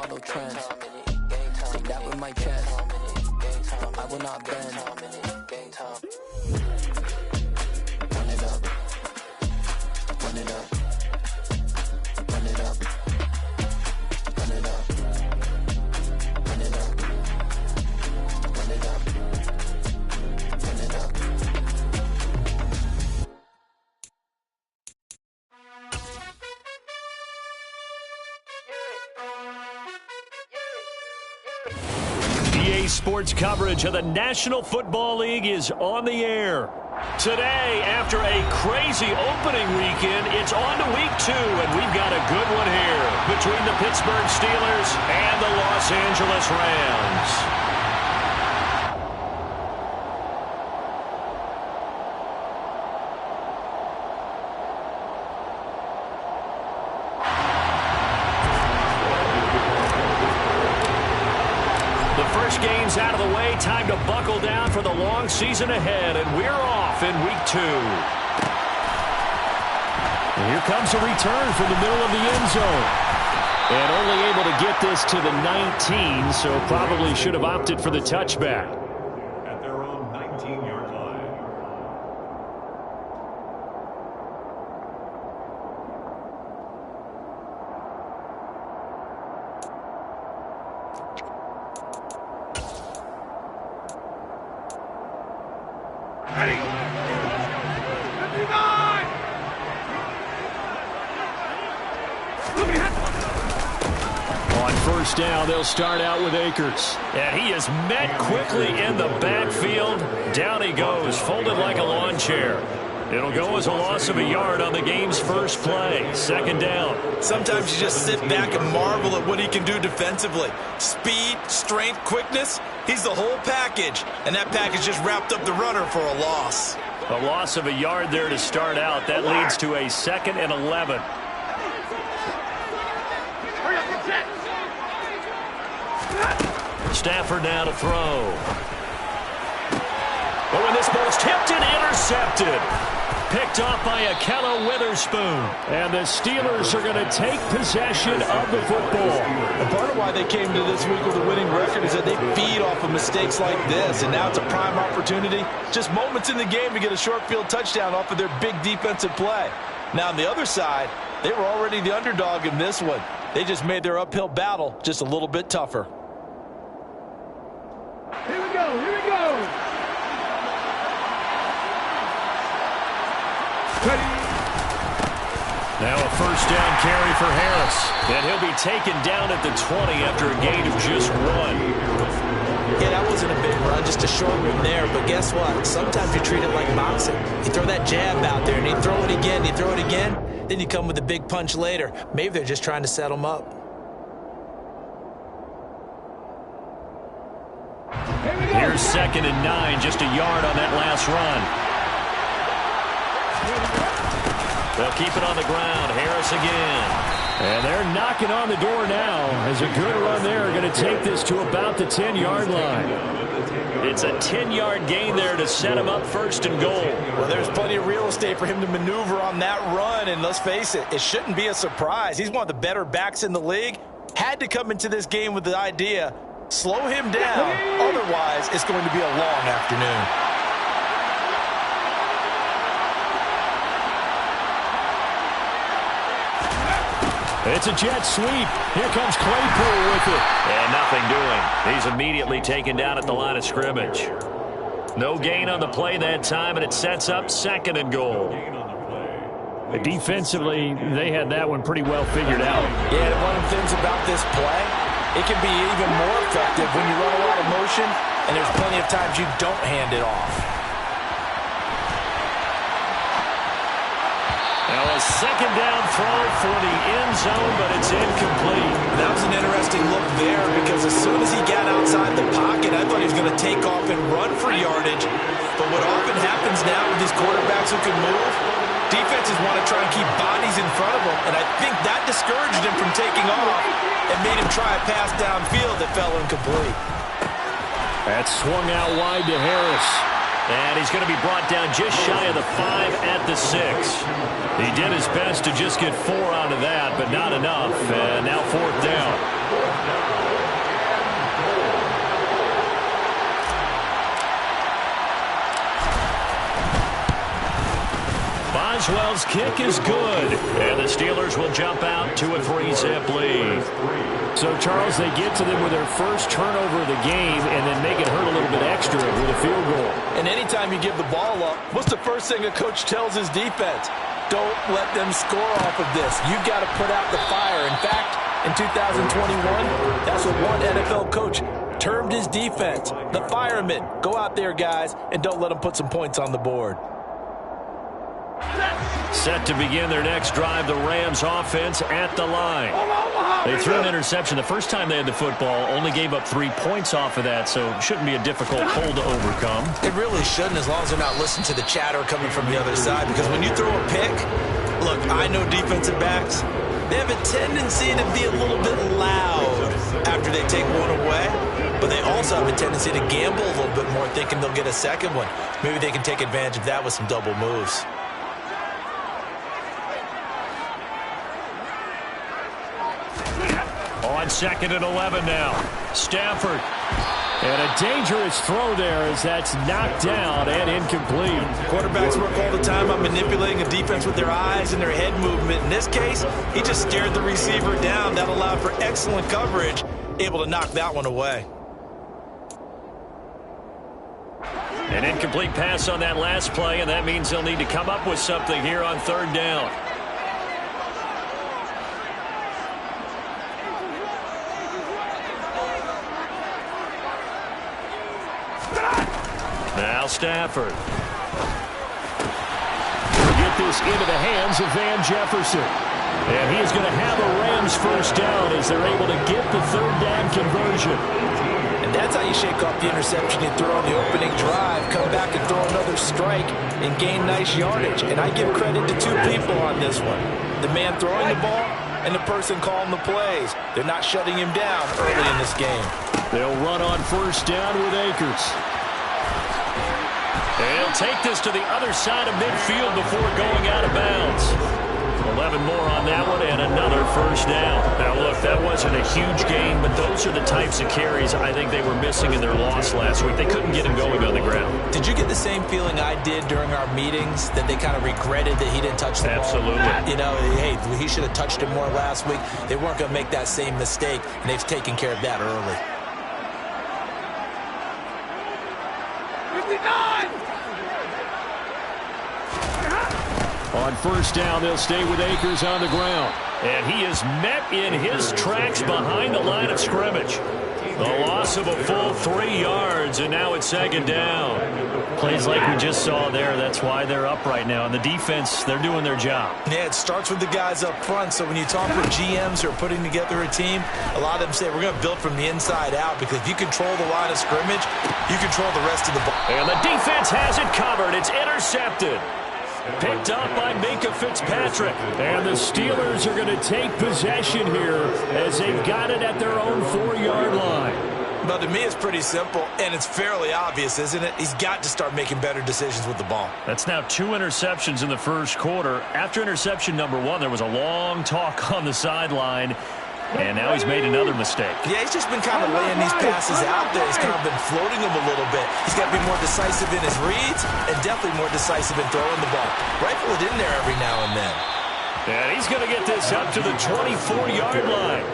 follow trends. Take that with my chest. I will not bend. Run it up. Run it up. Run it up. Run it up. Run it up. Run it up. Run it up. EA Sports coverage of the National Football League is on the air. Today, after a crazy opening weekend, it's on to week 2, and we've got a good one here between the Pittsburgh Steelers and the Los Angeles Rams. Games out of the way, time to buckle down for the long season ahead, and we're off in week 2. And here comes a return from the middle of the end zone. And only able to get this to the 19, so probably should have opted for the touchback. At their own 19-yard line. On first down, they'll start out with Akers. And he is met quickly in the backfield. Down he goes, folded like a lawn chair. It'll go as a loss of a yard on the game's first play. Second down. Sometimes you just sit back and marvel at what he can do defensively. Speed, strength, quickness. He's the whole package. And that package just wrapped up the runner for a loss. A loss of a yard there to start out. That leads to a 2nd and 11. Stafford now to throw. Oh, and this ball's tipped and intercepted. Picked off by Akello Witherspoon. And the Steelers are going to take possession of the football. And part of why they came to this week with a winning record is that they feed off of mistakes like this. And now it's a prime opportunity. Just moments in the game to get a short field touchdown off of their big defensive play. Now on the other side, they were already the underdog in this one. They just made their uphill battle just a little bit tougher. Here we go, here we go. Now a first down carry for Harris. And he'll be taken down at the 20 after a gain of just 1. Yeah, that wasn't a big run, just a short one there. But guess what? Sometimes you treat it like boxing. You throw that jab out there, and you throw it again, you throw it again. Then you come with a big punch later. Maybe they're just trying to set him up. Here's 2nd and 9, just a yard on that last run. They'll keep it on the ground. Harris again. And they're knocking on the door now as a good run there. Going to take this to about the 10-yard line. It's a 10-yard gain there to set him up 1st and goal. Well, there's plenty of real estate for him to maneuver on that run. And let's face it, it shouldn't be a surprise. He's one of the better backs in the league. Had to come into this game with the idea, slow him down. Otherwise, it's going to be a long afternoon. It's a jet sweep. Here comes Claypool with it. And nothing doing. He's immediately taken down at the line of scrimmage. No gain on the play that time, and it sets up 2nd and goal. Defensively, they had that one pretty well figured out. Yeah, and one of the things about this play, it can be even more effective when you run a lot of motion, and there's plenty of times you don't hand it off. Now a 2nd down throw for the end zone, but it's incomplete. That was an interesting look there because as soon as he got outside the pocket, I thought he was going to take off and run for yardage. But what often happens now with these quarterbacks who can move, defenses want to try and keep bodies in front of them, and I think that discouraged him from taking off and made him try a pass downfield that fell incomplete. That swung out wide to Harris. And he's going to be brought down just shy of the 5 at the 6. He did his best to just get 4 out of that, but not enough. And now 4th down. Boswell's kick is good. And the Steelers will jump out to a 3-zip lead. So, Charles, they get to them with their first turnover of the game and then make it hurt a little bit extra with a field goal. And anytime you give the ball up, what's the first thing a coach tells his defense? Don't let them score off of this. You've got to put out the fire. In fact, in 2021, that's what one NFL coach termed his defense, the firemen. Go out there, guys, and don't let them put some points on the board. Set to begin their next drive, the Rams offense at the line. They threw an interception the first time they had the football, only gave up 3 points off of that, so it shouldn't be a difficult hole to overcome. It really shouldn't, as long as they're not listening to the chatter coming from the other side, because when you throw a pick, look, I know defensive backs, they have a tendency to be a little bit loud after they take one away, but they also have a tendency to gamble a little bit more, thinking they'll get a second one. Maybe they can take advantage of that with some double moves. On 2nd and 11 now. Stafford. And a dangerous throw there as that's knocked down and incomplete. Quarterbacks work all the time on manipulating a defense with their eyes and their head movement. In this case, he just stared the receiver down. That allowed for excellent coverage, able to knock that one away. An incomplete pass on that last play, and that means they'll need to come up with something here on 3rd down. Now Stafford. Get this into the hands of Van Jefferson. And he is going to have a Rams first down as they're able to get the 3rd down conversion. And that's how you shake off the interception you throw on the opening drive, come back and throw another strike and gain nice yardage. And I give credit to 2 people on this one. The man throwing the ball and the person calling the plays. They're not shutting him down early in this game. They'll run on first down with Akers. They'll take this to the other side of midfield before going out of bounds. 11 more on that one and another first down. Now, look, that wasn't a huge gain, but those are the types of carries I think they were missing in their loss last week. They couldn't get him going on the ground. Did you get the same feeling I did during our meetings, that they kind of regretted that he didn't touch the ball? Absolutely. You know, hey, he should have touched it more last week. They weren't going to make that same mistake, and they've taken care of that early. 59! On first down, they'll stay with Akers on the ground. And he is met in his tracks behind the line of scrimmage. The loss of a full 3 yards, and now it's 2nd down. Plays like we just saw there. That's why they're up right now. And the defense, they're doing their job. Yeah, it starts with the guys up front. So when you talk with GMs who are putting together a team, a lot of them say we're going to build from the inside out, because if you control the line of scrimmage, you control the rest of the ball. And the defense has it covered. It's intercepted. Picked up by Minka Fitzpatrick. And the Steelers are going to take possession here as they've got it at their own 4-yard line. But to me, it's pretty simple, and it's fairly obvious, isn't it? He's got to start making better decisions with the ball. That's now 2 interceptions in the first quarter. After interception number 1, there was a long talk on the sideline. And now he's made another mistake. Yeah, he's just been kind of laying these passes out there. He's kind of been floating them a little bit. He's got to be more decisive in his reads and definitely more decisive in throwing the ball. Rifle it in there every now and then. And he's going to get this up to the 24-yard line.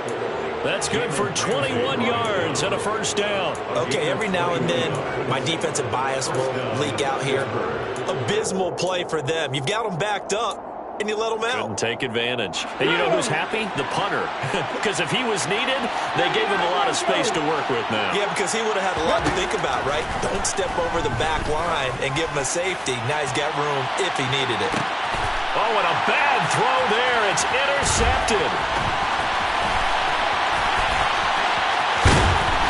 That's good for 21 yards and a first down. Okay, every now and then my defensive bias will leak out here. Abysmal play for them. You've got them backed up, and you let them out. Couldn't take advantage. And you know who's happy? The punter. Because if he was needed, they gave him a lot of space to work with now. Yeah, because he would have had a lot to think about, right? Don't step over the back line and give him a safety. Now he's got room if he needed it. Oh, and a bad throw there. It's intercepted.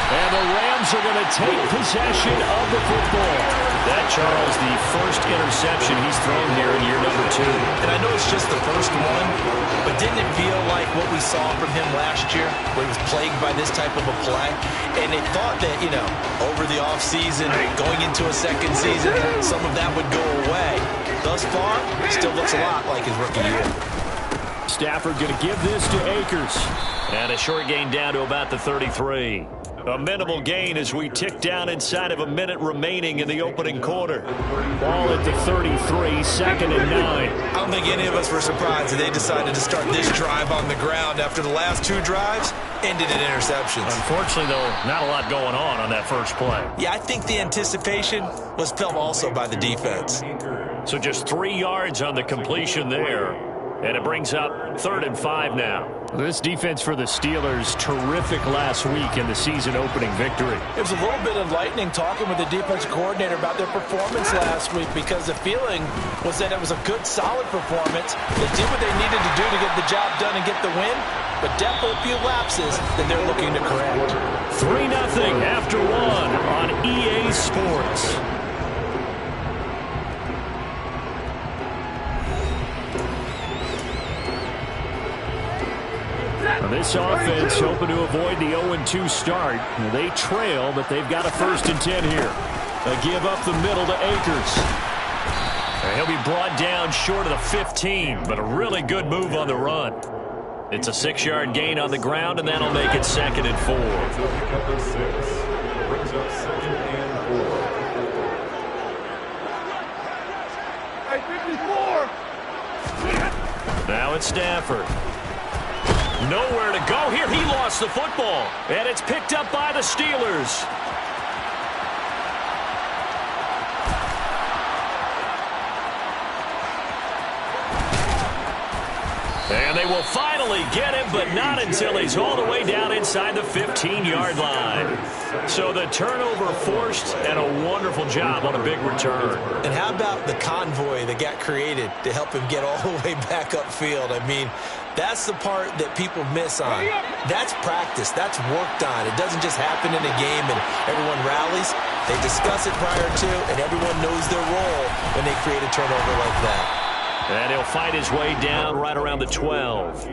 And the Rams are going to take possession of the football. That, Charles, the first interception he's thrown here in year number 2. And I know it's just the first one, but didn't it feel like what we saw from him last year, where he was plagued by this type of a play? And they thought that, you know, over the offseason, going into a second season, some of that would go away. Thus far, still looks a lot like his rookie year. Stafford going to give this to Akers. And a short gain down to about the 33. A minimal gain as we tick down inside of a minute remaining in the opening quarter. Ball at the 33, 2nd and 9. I don't think any of us were surprised that they decided to start this drive on the ground after the last 2 drives ended in interceptions. Unfortunately, though, not a lot going on that first play. Yeah, I think the anticipation was felt also by the defense. So just 3 yards on the completion there. And it brings up 3rd and 5 now. This defense for the Steelers, terrific last week in the season-opening victory. It was a little bit enlightening talking with the defensive coordinator about their performance last week because the feeling was that it was a good, solid performance. They did what they needed to do to get the job done and get the win, but definitely a few lapses that they're looking to correct. 3-0 after 1 on EA Sports. This offense hoping to avoid the 0-2 start. They trail, but they've got a 1st and 10 here. They give up the middle to Akers. He'll be brought down short of the 15, but a really good move on the run. It's a 6-yard gain on the ground, and that'll make it 2nd and 4. Brings up 2nd and 4. Now it's Stafford. Nowhere to go here. He lost the football, and it's picked up by the Steelers. And they will finally get him, but not until he's all the way down inside the 15-yard line. So the turnover forced, and a wonderful job on a big return. And how about the convoy that got created to help him get all the way back upfield? I mean, that's the part that people miss on. That's practice. That's worked on. It doesn't just happen in a game and everyone rallies. They discuss it prior to, and everyone knows their role when they create a turnover like that. And he'll fight his way down right around the 12.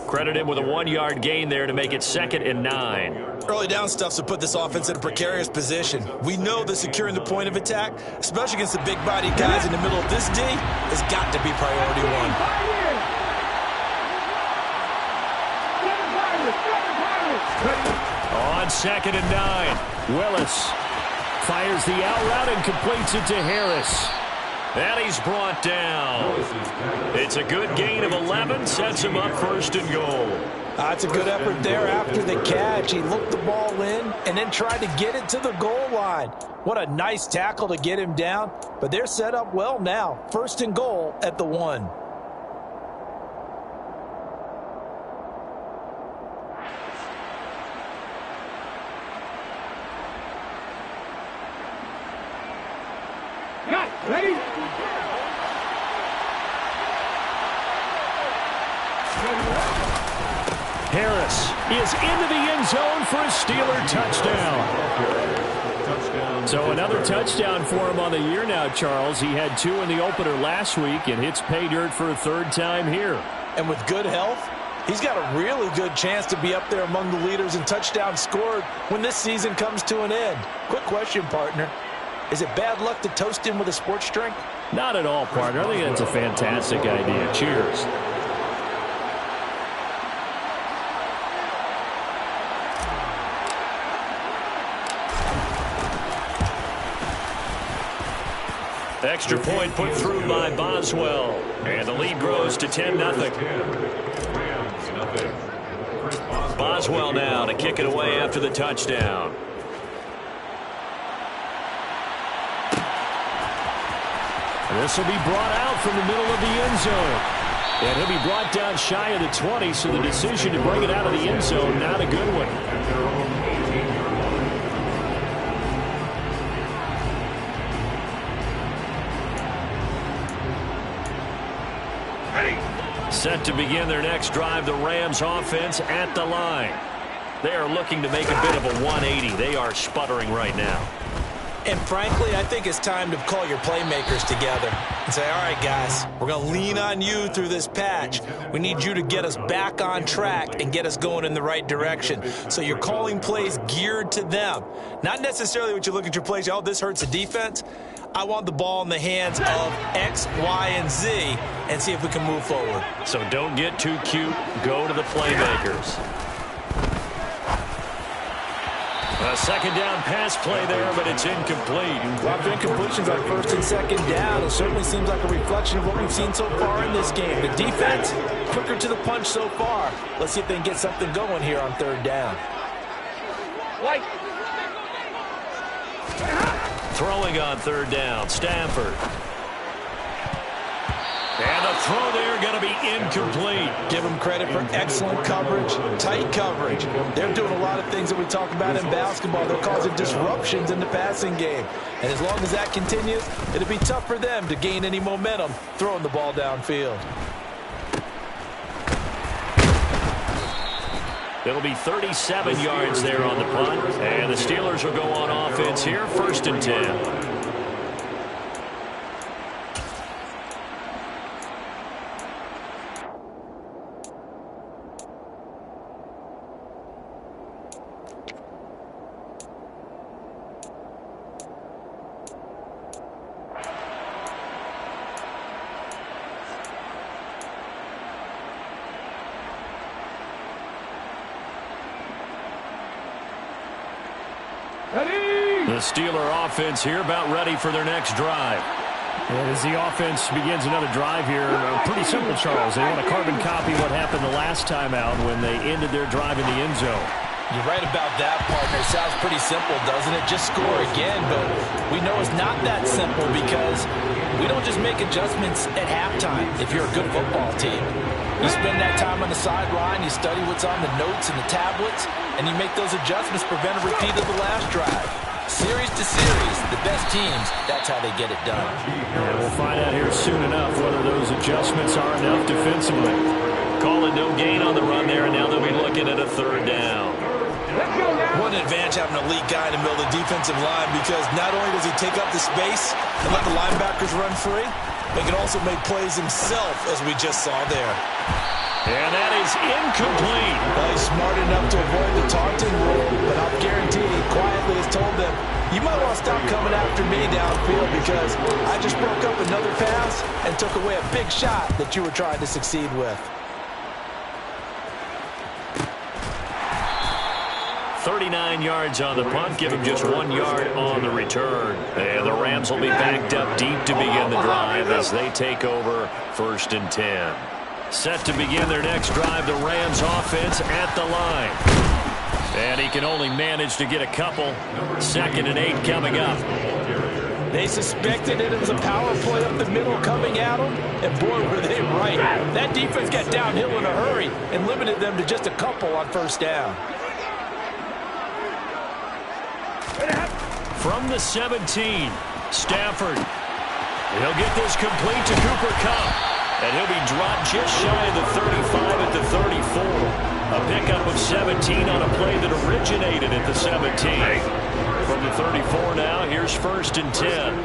Credit him with a 1-yard gain there to make it 2nd and 9. Early down stuff to put this offense in a precarious position. We know that securing the point of attack, especially against the big-bodied guys in the middle of this D, has got to be priority 1. On 2nd and 9, Willis fires the out route and completes it to Harris. And he's brought down. It's a good gain of 11, sets him up 1st and goal. That's a good effort there after the catch. He looked the ball in and then tried to get it to the goal line. What a nice tackle to get him down. But they're set up well now. 1st and goal at the 1. Ready? Harris is into the end zone for a Steeler touchdown. So another touchdown for him on the year now, Charles. He had 2 in the opener last week and hits pay dirt for a 3rd time here. And with good health, he's got a really good chance to be up there among the leaders in touchdowns scored when this season comes to an end. Quick question, partner. Is it bad luck to toast him with a sports drink? Not at all, partner. I think that's a fantastic idea. Cheers. Extra point put through by Boswell. And the lead grows to 10-0. Boswell now to kick it away after the touchdown. This will be brought out from the middle of the end zone. And he'll be brought down shy of the 20, so the decision to bring it out of the end zone, not a good one. Set to begin their next drive, the Rams offense at the line. They are looking to make a bit of a 180. They are sputtering right now. And frankly, I think it's time to call your playmakers together and say, all right, guys, we're going to lean on you through this patch. We need you to get us back on track and get us going in the right direction. So you're calling plays geared to them. Not necessarily what you look at your plays, oh, this hurts the defense. I want the ball in the hands of X, Y, and Z and see if we can move forward. So don't get too cute. Go to the playmakers. A second down pass play there, but it's incomplete. A lot of incompletions on first and second down. It certainly seems like a reflection of what we've seen so far in this game. The defense, quicker to the punch so far. Let's see if they can get something going here on third down. Throwing on third down, Stafford. And the throw there going to be incomplete. Give them credit for excellent coverage, tight coverage. They're doing a lot of things that we talk about in basketball. They're causing disruptions in the passing game. And as long as that continues, it'll be tough for them to gain any momentum throwing the ball downfield. It'll be 37 yards there on the punt. And the Steelers will go on offense here, 1st and 10. The Steeler offense here about ready for their next drive. And as the offense begins another drive here, pretty simple, Charles. They want to carbon copy what happened the last time out when they ended their drive in the end zone. You're right about that, partner. Sounds pretty simple, doesn't it? Just score again, but we know it's not that simple because we don't just make adjustments at halftime if you're a good football team. You spend that time on the sideline, you study what's on the notes and the tablets, and you make those adjustments, prevent a repeat of the last drive. Series to series, the best teams, that's how they get it done. And we'll find out here soon enough whether those adjustments are enough defensively. Calling no gain on the run there, and now they'll be looking at a third down. What an advantage having an elite guy in the middle of the defensive line, because not only does he take up the space and let the linebackers run free, but he can also make plays himself, as we just saw there. And that is incomplete. Well, he's smart enough to avoid the taunting rule, but I'll guarantee he quietly has told them, you might want to stop coming after me downfield because I just broke up another pass and took away a big shot that you were trying to succeed with. 39 yards on the punt, give him just 1 yard on the return. And the Rams will be backed up deep to begin the drive as they take over 1st and 10. Set to begin their next drive, the Rams offense at the line. And he can only manage to get a couple. 2nd and 8 coming up. They suspected it was a power play up the middle coming at them, and boy, were they right. That defense got downhill in a hurry and limited them to just a couple on 1st down. From the 17, Stafford. He'll get this complete to Cooper Kupp. And he'll be dropped just shy of the 35 at the 34. A pickup of 17 on a play that originated at the 17. From the 34 now, here's 1st and 10.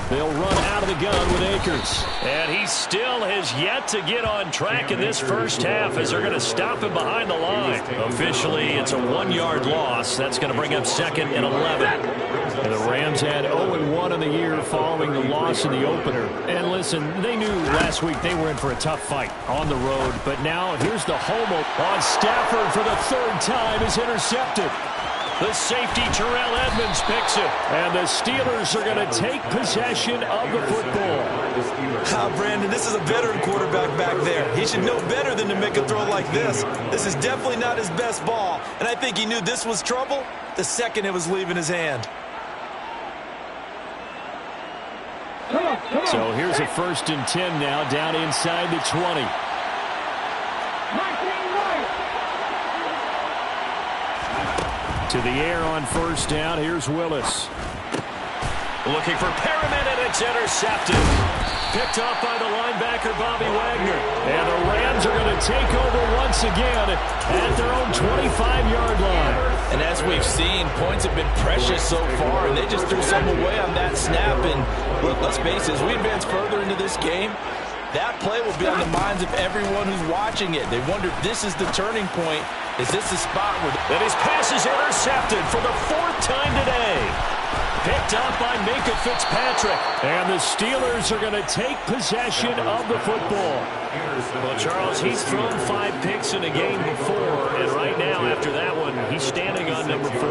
They'll run out of the gun with Akers. And he still has yet to get on track in this first half as they're going to stop him behind the line. Officially, it's a 1-yard loss. That's going to bring up 2nd and 11. And the Rams had 0-1 in the year following the loss in the opener. And listen, they knew last week they were in for a tough fight on the road. But now here's the home on Stafford for the 3rd time is intercepted. The safety, Terrell Edmonds, picks it. And the Steelers are going to take possession of the football. Brandon, this is a veteran quarterback back there. He should know better than to make a throw like this. This is definitely not his best ball. And I think he knew this was trouble the second it was leaving his hand. So here's a 1st and 10 now, down inside the 20. To the air on 1st down. Here's Willis. Looking for Perriman, and it's intercepted. Picked off by the linebacker, Bobby Wagner. And the Rams are going to take over once again at their own 25-yard line. And as we've seen, points have been precious so far, and they just threw some away on that snap. And look, let's face it, as we advance further into this game, that play will be on the minds of everyone who's watching it. They wonder if this is the turning point. Is this the spot where... And his pass is intercepted for the 4th time today. Picked up by Minka Fitzpatrick. And the Steelers are going to take possession of the football. Well, Charles, he's thrown 5 picks in a game before, and right now, after that one, he's standing on number 4.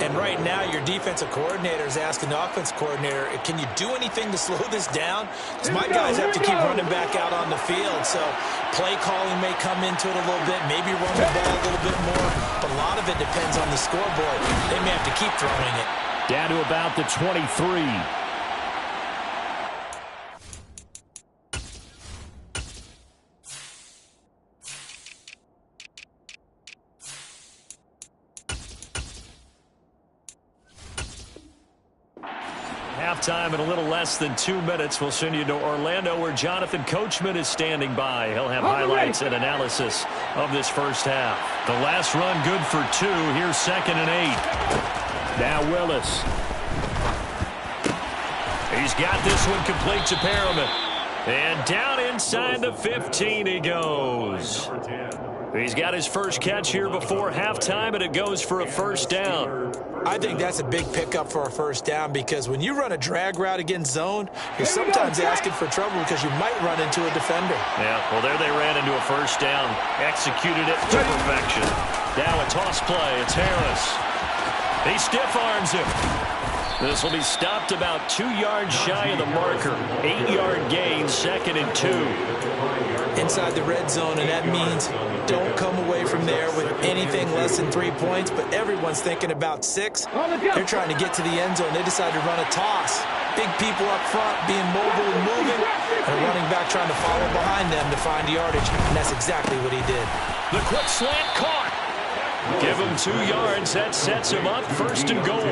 And right now, your defensive coordinator is asking the offense coordinator, can you do anything to slow this down? Because my guys have to keep running back out on the field. So play calling may come into it a little bit, maybe run the ball a little bit more. But a lot of it depends on the scoreboard. They may have to keep throwing it. Down to about the 23. Halftime in a little less than 2 minutes. We'll send you to Orlando, where Jonathan Coachman is standing by. He'll have highlights and analysis of this first half. The last run good for 2. Here's 2nd and 8. Now Willis. He's got this one complete to Perriman. And down inside the 15 he goes. He's got his first catch here before halftime, and it goes for a first down. I think that's a big pickup for a first down, because when you run a drag route against zone, you're sometimes asking for trouble because you might run into a defender. Yeah, well, there they ran into a first down. Executed it to perfection. Now a toss play. It's Harris. He stiff arms him. This will be stopped about 2 yards shy of the marker. 8-yard gain, 2nd and 2. Inside the red zone, and that means don't come away from there with anything less than 3 points, but everyone's thinking about 6. They're trying to get to the end zone. They decide to run a toss. Big people up front being mobile and moving, and a running back trying to follow behind them to find yardage, and that's exactly what he did. The quick slant caught. Give him 2 yards. That sets him up 1st and goal.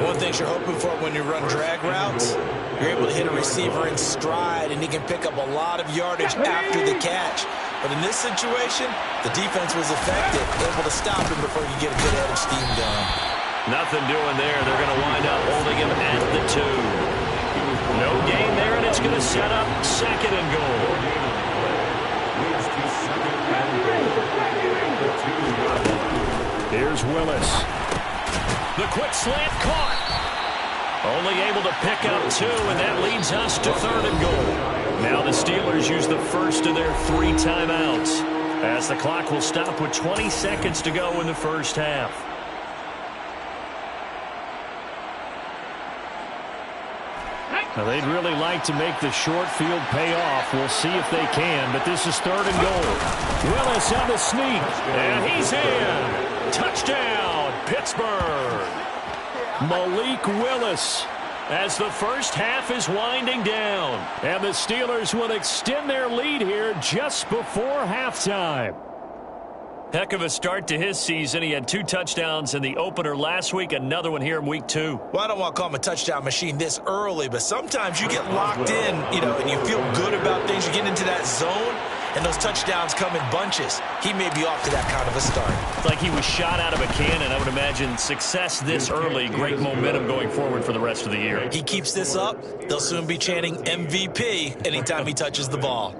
One thing you're hoping for when you run drag routes, you're able to hit a receiver in stride, and he can pick up a lot of yardage after the catch. But in this situation, the defense was effective, able to stop him before you get a good head of steam going. Nothing doing there. They're going to wind up holding him at the 2. No gain there, and it's going to set up 2nd and goal. Here's Willis. The quick slant caught. Only able to pick up 2, and that leads us to 3rd and goal. Now the Steelers use the first of their 3 timeouts, as the clock will stop with 20 seconds to go in the first half. Now, they'd really like to make the short field pay off. We'll see if they can, but this is 3rd and goal. Willis on the sneak. And he's in. Touchdown, Pittsburgh. Malik Willis, as the first half is winding down. and the Steelers will extend their lead here just before halftime. Heck of a start to his season. He had 2 touchdowns in the opener last week, another one here in week 2. Well, I don't want to call him a touchdown machine this early, but sometimes you get locked in, and you feel good about things. You get into that zone, and those touchdowns come in bunches. He may be off to that kind of a start. It's like he was shot out of a cannon. I would imagine success this early, great momentum going forward for the rest of the year. He keeps this up, they'll soon be chanting MVP anytime he touches the ball.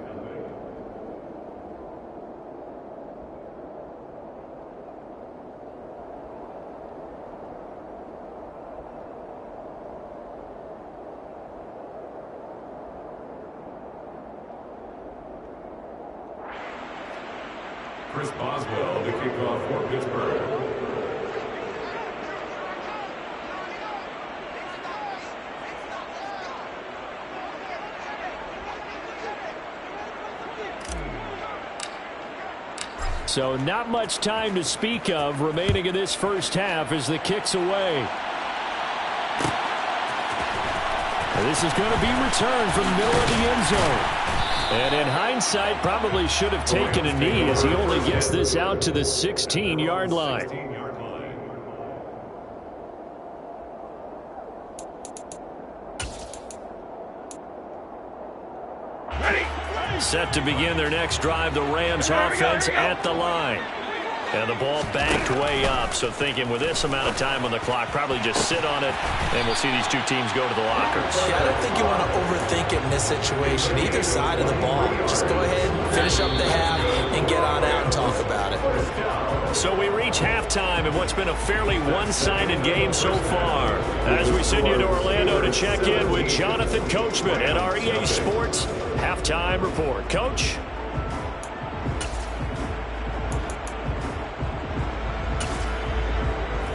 Chris Boswell, the kickoff for Pittsburgh. So not much time to speak of remaining in this first half as the kick's away. This is going to be returned from the middle of the end zone. And in hindsight, probably should have taken a knee as he only gets this out to the 16-yard line. Set to begin their next drive, the Rams offense at the line. And the ball banked way up, so thinking with this amount of time on the clock, probably just sit on it, and we'll see these 2 teams go to the lockers. Yeah, I don't think you want to overthink it in this situation, either side of the ball. Just go ahead, finish up the half, and get on out and talk about it. So we reach halftime in what's been a fairly one-sided game so far. As we send you to Orlando to check in with Jonathan Coachman at our EA Sports Halftime Report. Coach?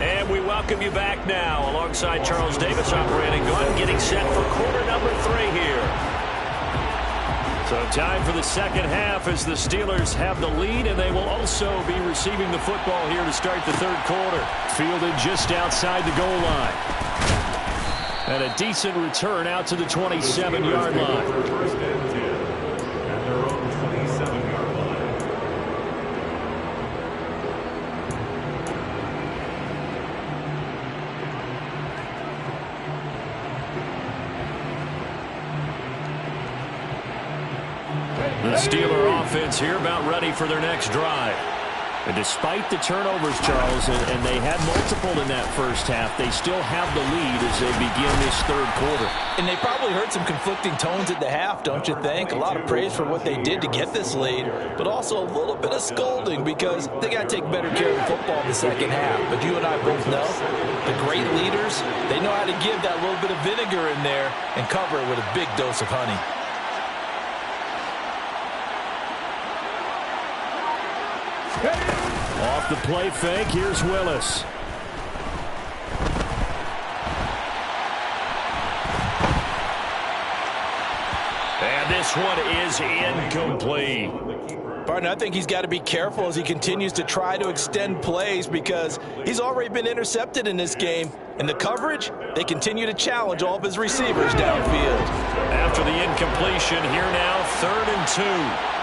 And we welcome you back now alongside Charles Davis operating gun, getting set for quarter number 3 here. So time for the second half as the Steelers have the lead, and they will also be receiving the football here to start the third quarter. Fielded just outside the goal line. And a decent return out to the 27-yard line. First and 10 at their own 27-yard line. The Steeler offense here about ready for their next drive. And despite the turnovers, Charles, and they had multiple in that first half, they still have the lead as they begin this third quarter. And they probably heard some conflicting tones at the half, don't you think? A lot of praise for what they did to get this lead, but also a little bit of scolding because they got to take better care of the football in the second half. But you and I both know the great leaders, they know how to give that little bit of vinegar in there and cover it with a big dose of honey. Off the play fake, here's Willis. And this one is incomplete. Partner, I think he's got to be careful as he continues to try to extend plays because he's already been intercepted in this game. And the coverage, they continue to challenge all of his receivers downfield. After the incompletion, here now, 3rd and 2.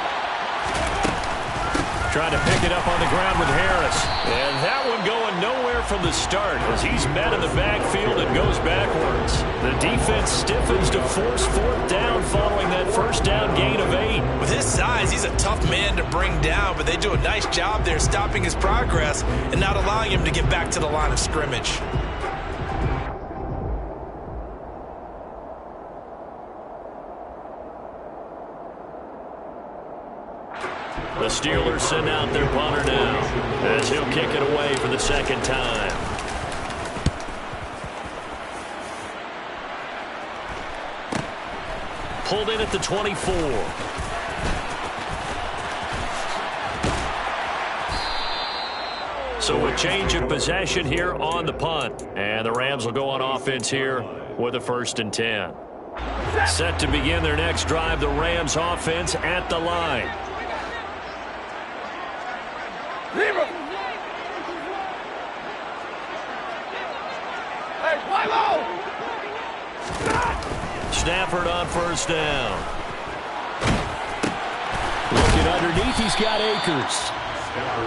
Trying to pick it up on the ground with Harris. And that one going nowhere from the start as he's met in the backfield and goes backwards. The defense stiffens to force 4th down following that first down gain of 8. With his size, he's a tough man to bring down, but they do a nice job there stopping his progress and not allowing him to get back to the line of scrimmage. The Steelers send out their punter now as he'll kick it away for the second time. Pulled in at the 24. So a change of possession here on the punt. And the Rams will go on offense here with a 1st and 10. Set to begin their next drive, the Rams offense at the line. Stafford on 1st down. Looking underneath, he's got Akers.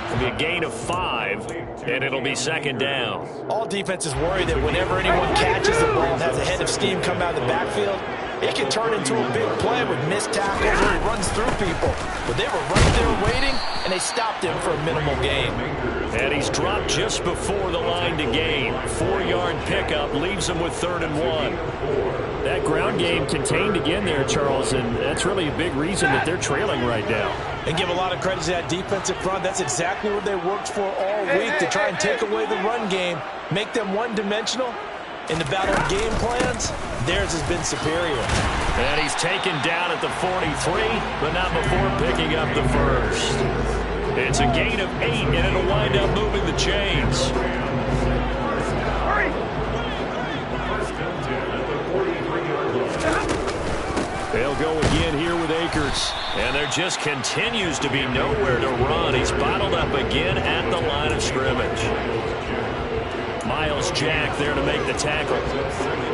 It'll be a gain of 5, and it'll be 2nd down. All defenses worry that whenever anyone catches the ball and has a head of steam come out of the backfield, it can turn into a big play with missed tackles or he runs through people. But they were right there waiting, and they stopped him for a minimal gain. And he's dropped just before the line to gain. 4-yard pickup leaves him with 3rd and 1. That ground game contained again there, Charles, and that's really a big reason that they're trailing right now. And give a lot of credit to that defensive front. That's exactly what they worked for all week, to try and take away the run game, make them one-dimensional. In the battle of game plans, theirs has been superior. And he's taken down at the 43, but not before picking up the 1st. It's a gain of 8, and it'll wind up moving the chains. They'll go again here with Akers. And there just continues to be nowhere to run. He's bottled up again at the line of scrimmage. Miles Jack there to make the tackle.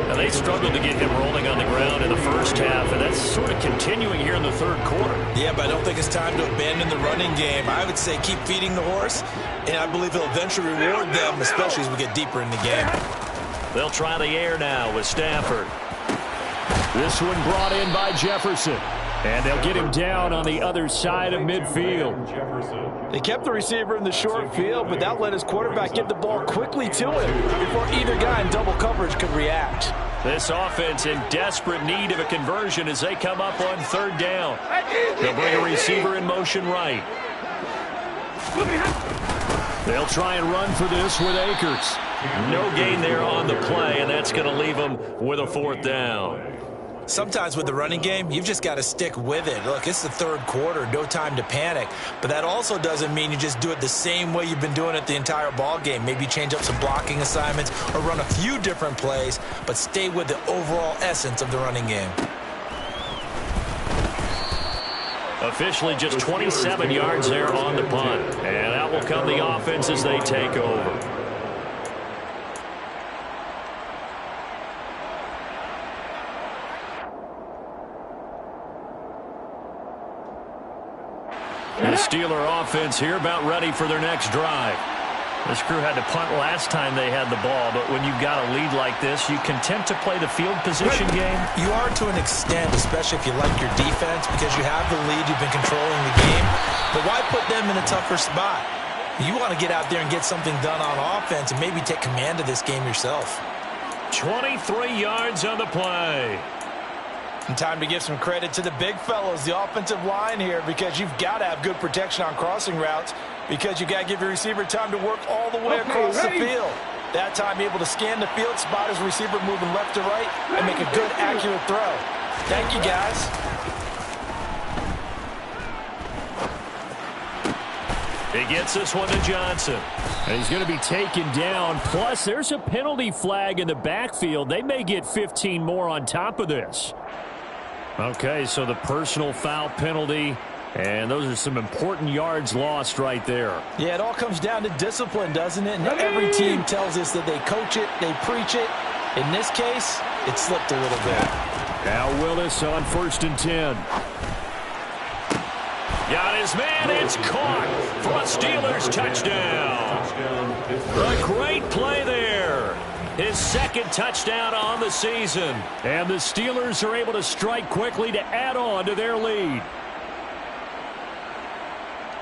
Now they struggled to get him rolling on the ground in the first half, and that's sort of continuing here in the third quarter. Yeah, but I don't think it's time to abandon the running game. I would say keep feeding the horse, and I believe he'll eventually reward them, especially as we get deeper in the game. They'll try the air now with Stafford. This one brought in by Jefferson. And they'll get him down on the other side of midfield. They kept the receiver in the short field, but that let his quarterback get the ball quickly to him before either guy in double coverage could react. This offense in desperate need of a conversion as they come up on 3rd down. They'll bring a receiver in motion right. They'll try and run for this with Akers. No gain there on the play, and that's going to leave them with a 4th down. Sometimes with the running game, you've just got to stick with it. Look, it's the 3rd quarter, no time to panic. But that also doesn't mean you just do it the same way you've been doing it the entire ball game. Maybe change up some blocking assignments or run a few different plays, but stay with the overall essence of the running game. Officially just 27 yards there on the punt. And out will come the offense as they take over. The Steeler offense here about ready for their next drive. This crew had to punt last time they had the ball, but when you've got a lead like this, you content to play the field position game? You are to an extent, especially if you like your defense, because you have the lead, you've been controlling the game. But why put them in a tougher spot? You want to get out there and get something done on offense and maybe take command of this game yourself. 23 yards on the play. And time to give some credit to the big fellows, the offensive line here, because you've got to have good protection on crossing routes, because you got to give your receiver time to work all the way across the field. That time, able to scan the field, spot his receiver moving left to right, and make a good, accurate throw. Thank you, guys. He gets this one to Johnson. And he's going to be taken down. Plus, there's a penalty flag in the backfield. They may get 15 more on top of this. Okay, so the personal foul penalty, and those are some important yards lost right there. Yeah, it all comes down to discipline, doesn't it? And every team tells us that they coach it, they preach it. In this case, it slipped a little bit. Now Willis on 1st and 10. Got his man, it's caught for a Steelers touchdown. A great play there. His 2nd touchdown on the season. And the Steelers are able to strike quickly to add on to their lead.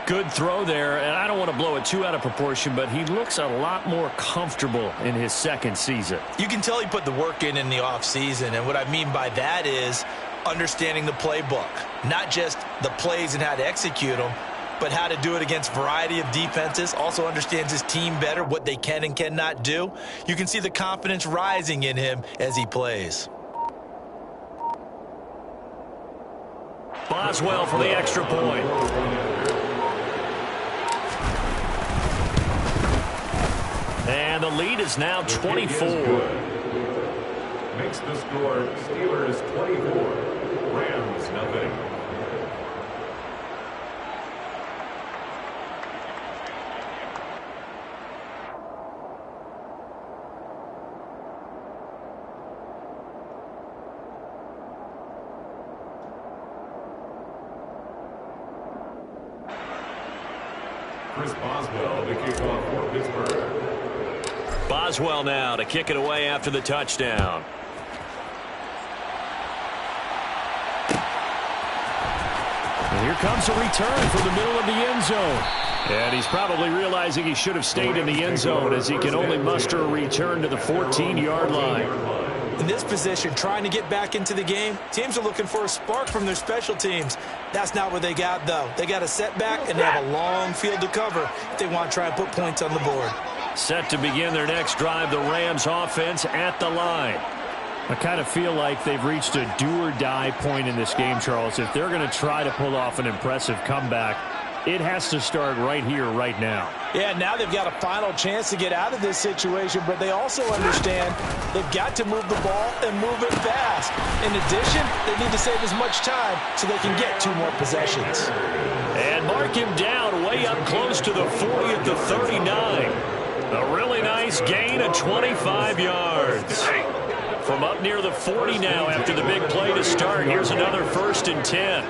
Good throw there, and I don't want to blow it too out of proportion, but he looks a lot more comfortable in his 2nd season. You can tell he put the work in the offseason, and what I mean by that is understanding the playbook. Not just the plays and how to execute them, but how to do it against a variety of defenses. Also understands his team better, what they can and cannot do. You can see the confidence rising in him as he plays. Boswell for the extra point. And the lead is now 24. Makes the score Steelers 24, Rams nothing. Chris Boswell to kick off for Pittsburgh. Boswell now to kick it away after the touchdown. And here comes a return from the middle of the end zone. And he's probably realizing he should have stayed in the end zone as he can only muster a return to the 14-yard line. In this position, trying to get back into the game, teams are looking for a spark from their special teams. That's not what they got, though. They got a setback, and they have a long field to cover if they want to try and put points on the board. Set to begin their next drive, the Rams offense at the line. I kind of feel like they've reached a do-or-die point in this game, Charles. If they're going to try to pull off an impressive comeback, it has to start right here, right now. Yeah, now they've got a final chance to get out of this situation, but they also understand they've got to move the ball and move it fast. In addition, they need to save as much time so they can get 2 more possessions. And mark him down way up close to the 40 at the 39. A really nice gain of 25 yards. From up near the 40 now after the big play to start. Here's another 1st and 10.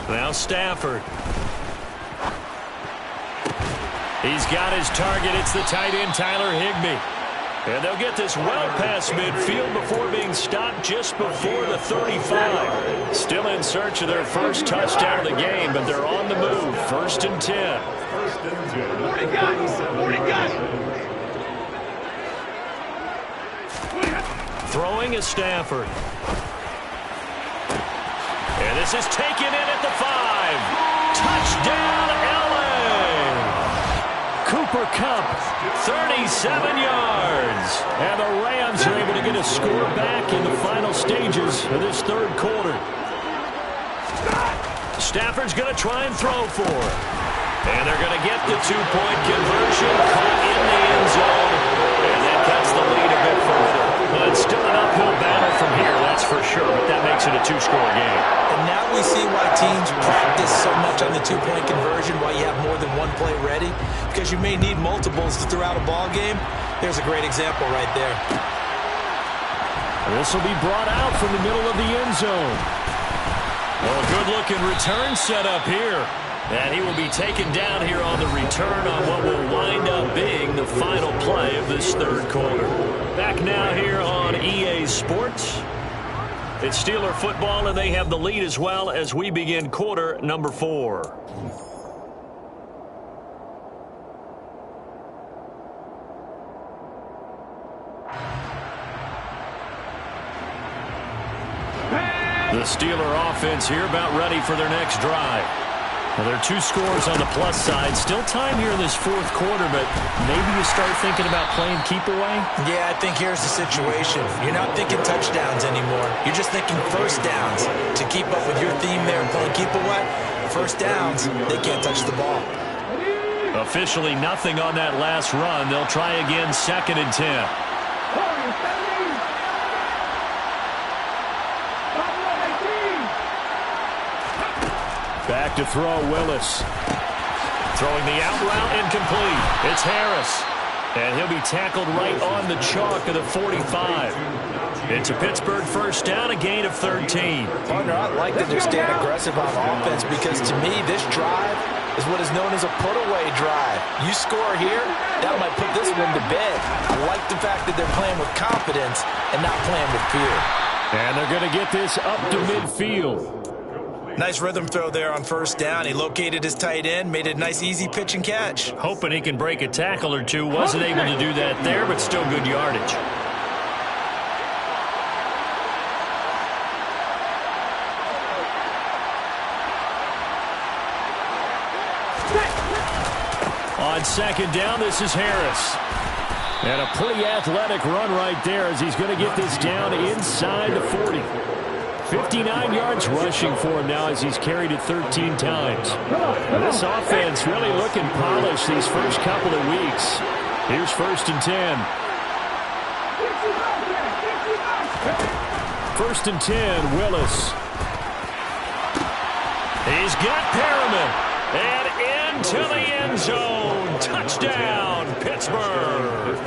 Now Stafford. He's got his target. It's the tight end, Tyler Higbee. And they'll get this well past midfield before being stopped just before the 35. Still in search of their first touchdown of the game, but they're on the move. 1st and 10. 1st and 10. 40 guys. Throwing is Stafford. And this is taken in at the 5. Touchdown, LA! Cooper Kupp, 37 yards. And the Rams are able to get a score back in the final stages of this third quarter. Stafford's going to try and throw for it. And they're going to get the two-point conversion, caught in the end zone. And that cuts the lead a bit further. But it's still an uphill battle from here, that's for sure. But that makes it a two-score game. And now we see why teams practice so much on the two-point conversion, why you have more than one play ready. Because you may need multiples to throw out a ball game. There's a great example right there. This will be brought out from the middle of the end zone. Well, a good-looking return set up here. And he will be taken down here on the return on what will wind up being the final play of this third quarter. Back now here on EA Sports. It's Steeler football, and they have the lead as well as we begin quarter number 4. The Steeler offense here about ready for their next drive. Well, there are 2 scores on the plus side. Still time here in this fourth quarter, but maybe you start thinking about playing keep away? Yeah, I think here's the situation. You're not thinking touchdowns anymore. You're just thinking first downs. To keep up with your theme there, playing keep away, first downs, they can't touch the ball. Officially nothing on that last run. They'll try again, 2nd and 10. Back to throw, Willis. Throwing the out route, incomplete. It's Harris. And he'll be tackled right on the chalk of the 45. It's a Pittsburgh first down, a gain of 13. Partner, I like that they're staying aggressive on offense because to me, this drive is what is known as a put-away drive. You score here, that might put this one to bed. I like the fact that they're playing with confidence and not playing with fear. And they're going to get this up to midfield. Nice rhythm throw there on first down. He located his tight end, made a nice easy pitch and catch. Hoping he can break a tackle or two. Wasn't able to do that there, but still good yardage. On 2nd down, this is Harris. And a pretty athletic run right there as he's going to get this down inside the 40. 59 yards rushing for him now as he's carried it 13 times. This offense really looking polished these first couple of weeks. Here's 1st and 10. 1st and 10, Willis. He's got Perriman. And into the end zone. Touchdown, Pittsburgh.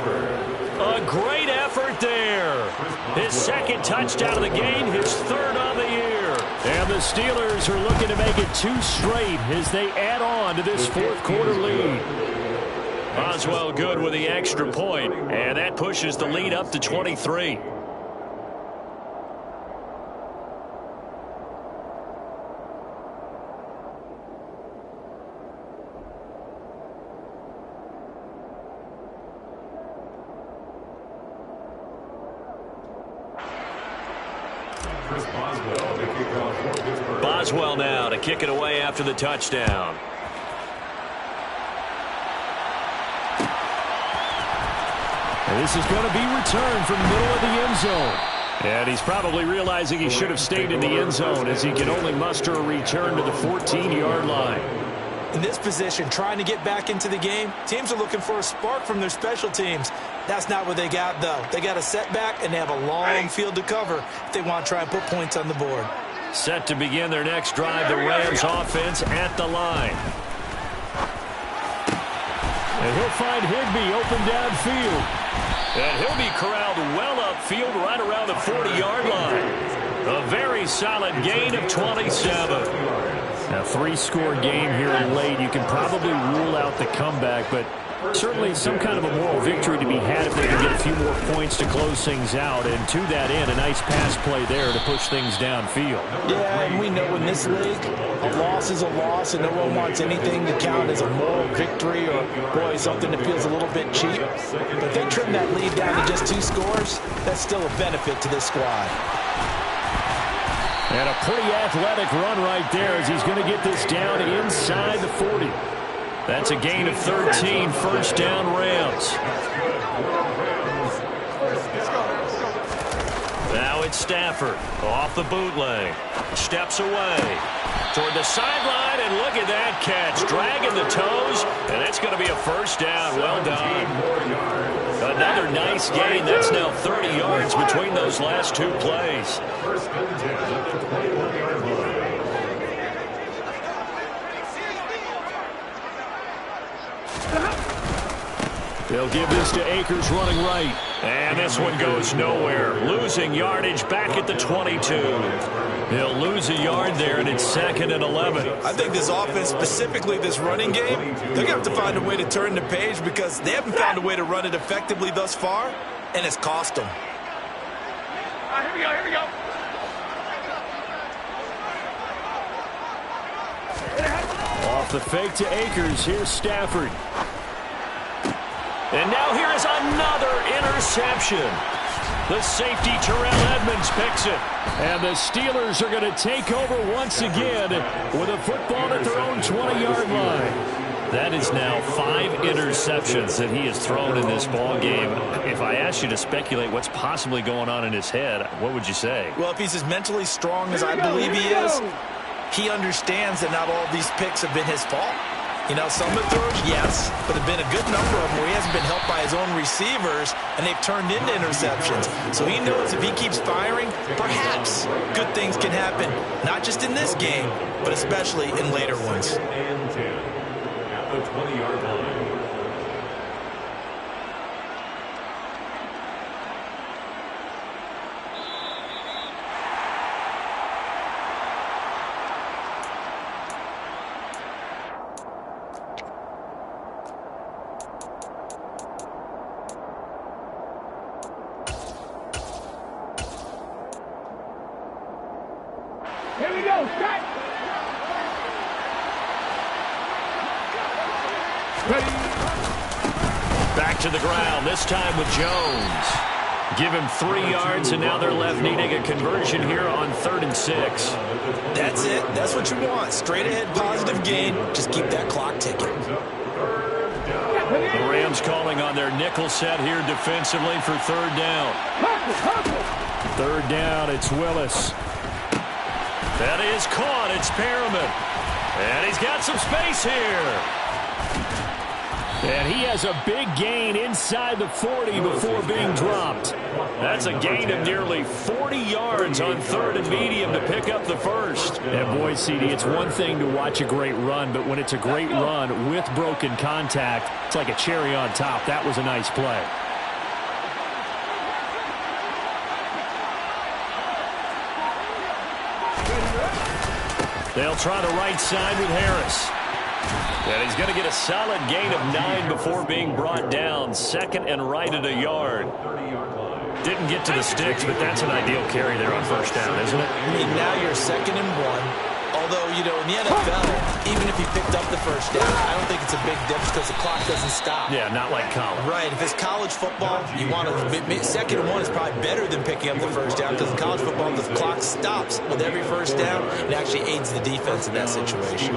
A great effort there. His 2nd touchdown of the game, his 3rd on the year. And the Steelers are looking to make it 2 straight as they add on to this fourth quarter lead. Boswell good with the extra point, and that pushes the lead up to 23. Boswell now to kick it away after the touchdown. And this is going to be returned from the middle of the end zone. And he's probably realizing he should have stayed in the end zone as he can only muster a return to the 14-yard line. In this position, trying to get back into the game, teams are looking for a spark from their special teams. That's not what they got, though. They got a setback, and they have a long field to cover if they want to try and put points on the board. Set to begin their next drive, the Rams offense at the line. And he'll find Higbee open downfield. And he'll be corralled well upfield right around the 40-yard line. A very solid gain of 27. A 3-score game here late. You can probably rule out the comeback, but Certainly some kind of a moral victory to be had if they can get a few more points to close things out. And to that end, a nice pass play there to push things downfield. Yeah, and we know in this league, a loss is a loss, and no one wants anything to count as a moral victory or, boy, something that feels a little bit cheap. But if they trim that lead down to just 2 scores, that's still a benefit to this squad. And a pretty athletic run right there as he's going to get this down inside the 40. That's a gain of 13, first down Rams. Now it's Stafford off the bootleg. Steps away toward the sideline, and look at that catch. Dragging the toes, and it's going to be a first down. Well done. Another nice gain. That's now 30 yards between those last 2 plays. They'll give this to Akers running right. And this one goes nowhere. Losing yardage back at the 22. They'll lose a yard there, and it's 2nd and 11. I think this offense, specifically this running game, they're going to have to find a way to turn the page because they haven't found a way to run it effectively thus far, and it's cost them. Here we go, here we go. Off the fake to Akers. Here's Stafford. And now here is another interception. The safety, Terrell Edmonds, picks it. And the Steelers are going to take over once again with a football at their own 20-yard line. That is now 5 interceptions that he has thrown in this ball game. If I asked you to speculate what's possibly going on in his head, what would you say? Well, if he's as mentally strong as I believe he is, he understands that not all of these picks have been his fault. You know, some of the throws, yes, but there have been a good number of them where he hasn't been helped by his own receivers, and they've turned into interceptions. So he knows if he keeps firing, perhaps good things can happen, not just in this game, but especially in later ones. And 10 at the 20-yard line. Here we go, strike! Back to the ground, this time with Jones. Give him 3 yards, and now they're left needing a conversion here on 3rd and 6. That's it. That's what you want. Straight ahead, positive gain. Just keep that clock ticking. The Rams calling on their nickel set here defensively for 3rd down. 3rd down, it's Willis. That is caught. It's Perriman. And he's got some space here. And he has a big gain inside the 40 before being dropped. That's a gain of nearly 40 yards on 3rd and medium to pick up the first. And boy, CD, it's one thing to watch a great run, but when it's a great run with broken contact, it's like a cherry on top. That was a nice play. They'll try the right side with Harris. And he's going to get a solid gain of 9 before being brought down. 2nd and right at a yard. Didn't get to the sticks, but that's an ideal carry there on 1st down, isn't it? I mean, now you're 2nd and 1. Although, you know, in the NFL, even if he picked up the 1st down, I don't think it's a big difference because the clock doesn't stop. Yeah, not like college. Right. If it's college football, you want to 2nd and 1 is probably better than picking up the 1st down because in college football, the clock stops with every 1st down. It actually aids the defense in that situation.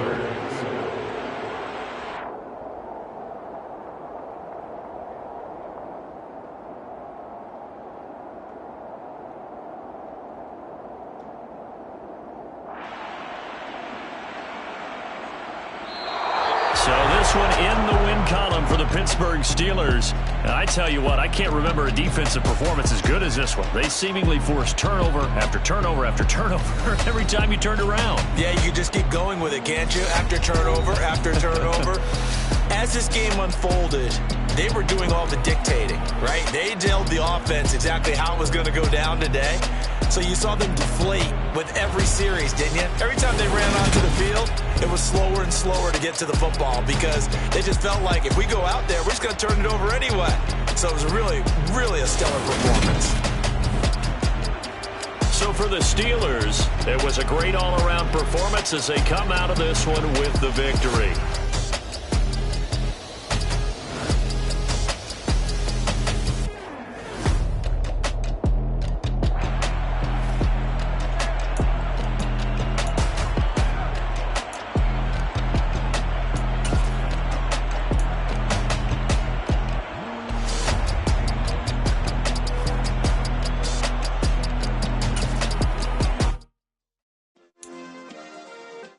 One in the win column for the Pittsburgh Steelers. And I tell you what, I can't remember a defensive performance as good as this one. They seemingly forced turnover after turnover after turnover every time you turned around. Yeah, you can just keep going with it, can't you? After turnover. As this game unfolded, they were doing all the dictating, right? They told the offense exactly how it was going to go down today. So you saw them deflate with every series, didn't you? Every time they ran onto the field, it was slower and slower to get to the football because they just felt like if we go out there, we're just going to turn it over anyway. So it was really, really a stellar performance. So for the Steelers, it was a great all-around performance as they come out of this one with the victory.